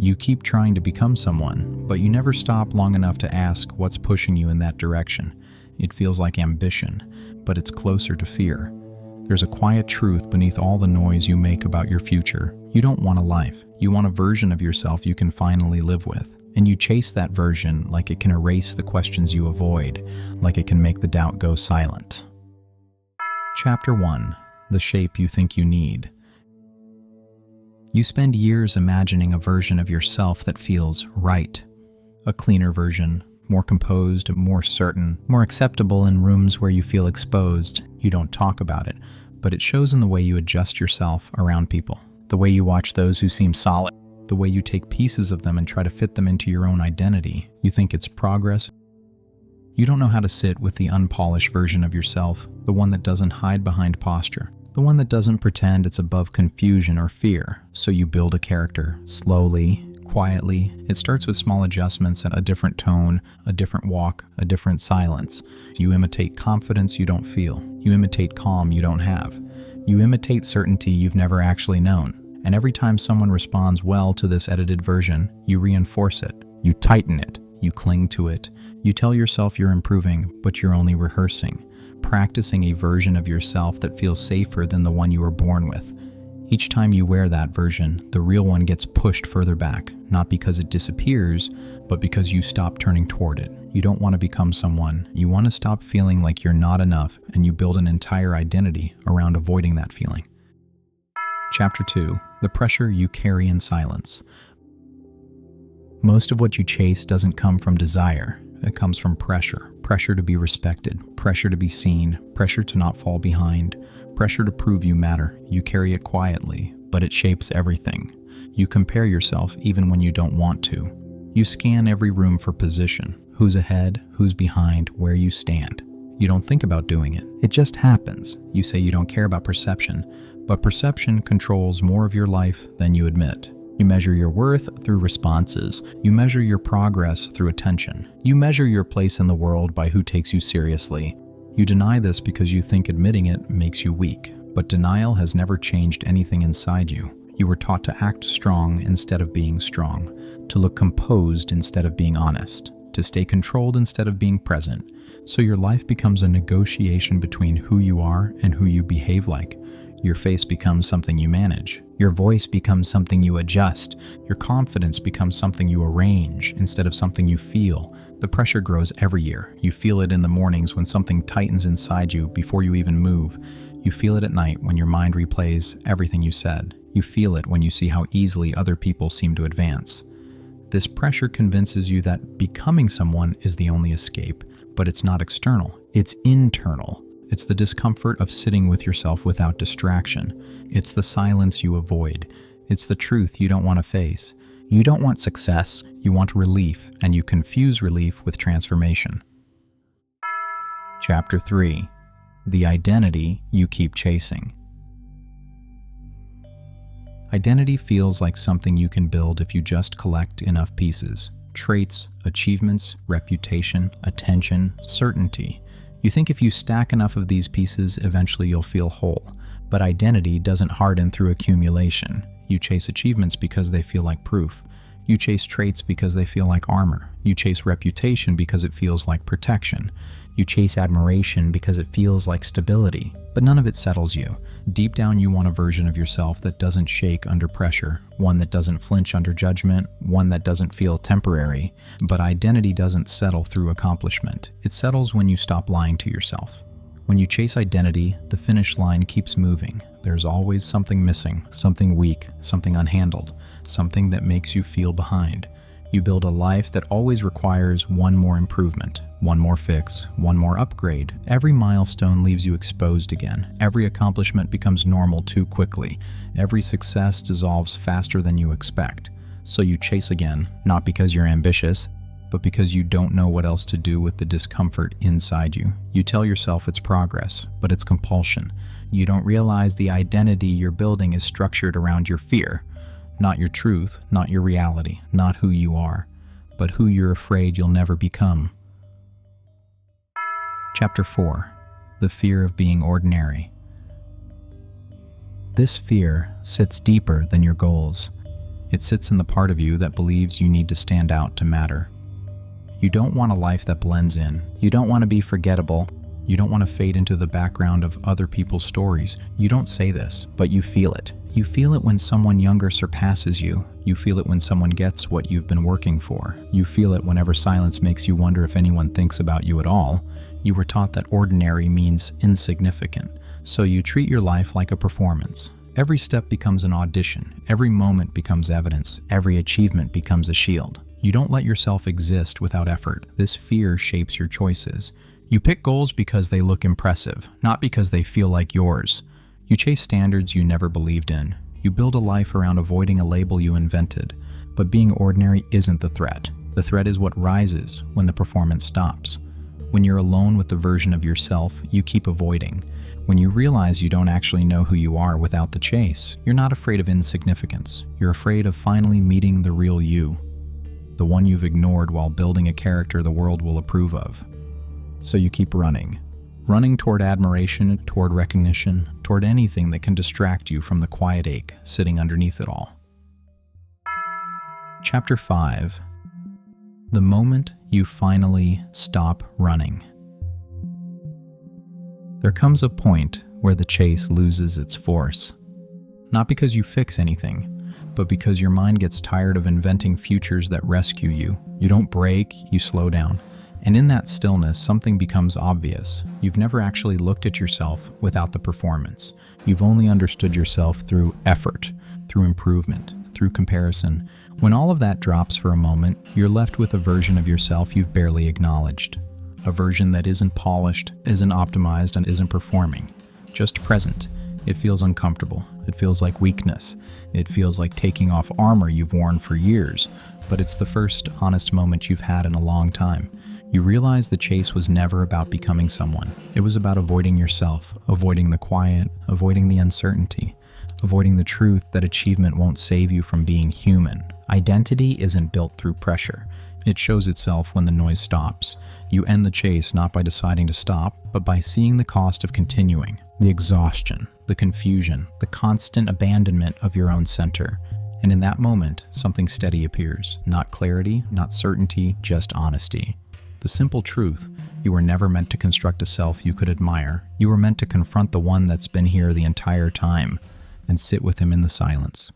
You keep trying to become someone, but you never stop long enough to ask what's pushing you in that direction. It feels like ambition, but it's closer to fear. There's a quiet truth beneath all the noise you make about your future. You don't want a life. You want a version of yourself you can finally live with. And you chase that version like it can erase the questions you avoid, like it can make the doubt go silent. Chapter 1. The shape you think you need. You spend years imagining a version of yourself that feels right. A cleaner version, more composed, more certain, more acceptable in rooms where you feel exposed. You don't talk about it, but it shows in the way you adjust yourself around people, the way you watch those who seem solid, the way you take pieces of them and try to fit them into your own identity. You think it's progress. You don't know how to sit with the unpolished version of yourself, the one that doesn't hide behind posture, the one that doesn't pretend it's above confusion or fear. So you build a character, slowly, quietly. It starts with small adjustments and a different tone, a different walk, a different silence. You imitate confidence you don't feel. You imitate calm you don't have. You imitate certainty you've never actually known. And every time someone responds well to this edited version, you reinforce it. You tighten it. You cling to it. You tell yourself you're improving, but you're only rehearsing, practicing a version of yourself that feels safer than the one you were born with. Each time you wear that version, the real one gets pushed further back, not because it disappears, but because you stop turning toward it. You don't want to become someone. You want to stop feeling like you're not enough, and you build an entire identity around avoiding that feeling. Chapter 2. The pressure you carry in silence. Most of what you chase doesn't come from desire. It comes from pressure. Pressure to be respected, pressure to be seen, pressure to not fall behind, pressure to prove you matter. You carry it quietly, but it shapes everything. You compare yourself even when you don't want to. You scan every room for position. Who's ahead, who's behind, where you stand. You don't think about doing it. It just happens. You say you don't care about perception, but perception controls more of your life than you admit. You measure your worth through responses. You measure your progress through attention. You measure your place in the world by who takes you seriously. You deny this because you think admitting it makes you weak, but denial has never changed anything inside you. You were taught to act strong instead of being strong, to look composed instead of being honest, to stay controlled instead of being present. So your life becomes a negotiation between who you are and who you behave like. Your face becomes something you manage. Your voice becomes something you adjust. Your confidence becomes something you arrange instead of something you feel. The pressure grows every year. You feel it in the mornings when something tightens inside you before you even move. You feel it at night when your mind replays everything you said. You feel it when you see how easily other people seem to advance. This pressure convinces you that becoming someone is the only escape, but it's not external. It's internal. It's the discomfort of sitting with yourself without distraction. It's the silence you avoid. It's the truth you don't want to face. You don't want success, you want relief, and you confuse relief with transformation. Chapter 3. The identity you keep chasing. Identity feels like something you can build if you just collect enough pieces. Traits, achievements, reputation, attention, certainty. You think if you stack enough of these pieces, eventually you'll feel whole. But identity doesn't harden through accumulation. You chase achievements because they feel like proof. You chase traits because they feel like armor. You chase reputation because it feels like protection. You chase admiration because it feels like stability. But none of it settles you. Deep down you want a version of yourself that doesn't shake under pressure, one that doesn't flinch under judgment, one that doesn't feel temporary. But identity doesn't settle through accomplishment. It settles when you stop lying to yourself. When you chase identity, the finish line keeps moving. There's always something missing, something weak, something unhandled, something that makes you feel behind. You build a life that always requires one more improvement, one more fix, one more upgrade. Every milestone leaves you exposed again. Every accomplishment becomes normal too quickly. Every success dissolves faster than you expect. So you chase again, not because you're ambitious, but because you don't know what else to do with the discomfort inside you. You tell yourself it's progress, but it's compulsion. You don't realize the identity you're building is structured around your fear. Not your truth, not your reality, not who you are, but who you're afraid you'll never become. Chapter 4. The fear of being ordinary. This fear sits deeper than your goals. It sits in the part of you that believes you need to stand out to matter. You don't want a life that blends in. You don't want to be forgettable. You don't want to fade into the background of other people's stories. You don't say this, but you feel it. You feel it when someone younger surpasses you. You feel it when someone gets what you've been working for. You feel it whenever silence makes you wonder if anyone thinks about you at all. You were taught that ordinary means insignificant, so you treat your life like a performance. Every step becomes an audition. Every moment becomes evidence. Every achievement becomes a shield. You don't let yourself exist without effort. This fear shapes your choices. You pick goals because they look impressive, not because they feel like yours. You chase standards you never believed in. You build a life around avoiding a label you invented. But being ordinary isn't the threat. The threat is what rises when the performance stops. When you're alone with the version of yourself you keep avoiding. When you realize you don't actually know who you are without the chase, you're not afraid of insignificance. You're afraid of finally meeting the real you, the one you've ignored while building a character the world will approve of. So you keep running toward admiration, toward recognition, toward anything that can distract you from the quiet ache sitting underneath it all. Chapter 5. The moment you finally stop running. There comes a point where the chase loses its force. Not because you fix anything, but because your mind gets tired of inventing futures that rescue you. You don't break, you slow down. And in that stillness, something becomes obvious. You've never actually looked at yourself without the performance. You've only understood yourself through effort, through improvement, through comparison. When all of that drops for a moment, you're left with a version of yourself you've barely acknowledged. A version that isn't polished, isn't optimized, and isn't performing. Just present. It feels uncomfortable. It feels like weakness. It feels like taking off armor you've worn for years. But it's the first honest moment you've had in a long time. You realize the chase was never about becoming someone. It was about avoiding yourself, avoiding the quiet, avoiding the uncertainty, avoiding the truth that achievement won't save you from being human. Identity isn't built through pressure. It shows itself when the noise stops. You end the chase not by deciding to stop, but by seeing the cost of continuing. The exhaustion, the confusion, the constant abandonment of your own center. And in that moment, something steady appears. Not clarity, not certainty, just honesty. The simple truth: you were never meant to construct a self you could admire. You were meant to confront the one that's been here the entire time and sit with him in the silence.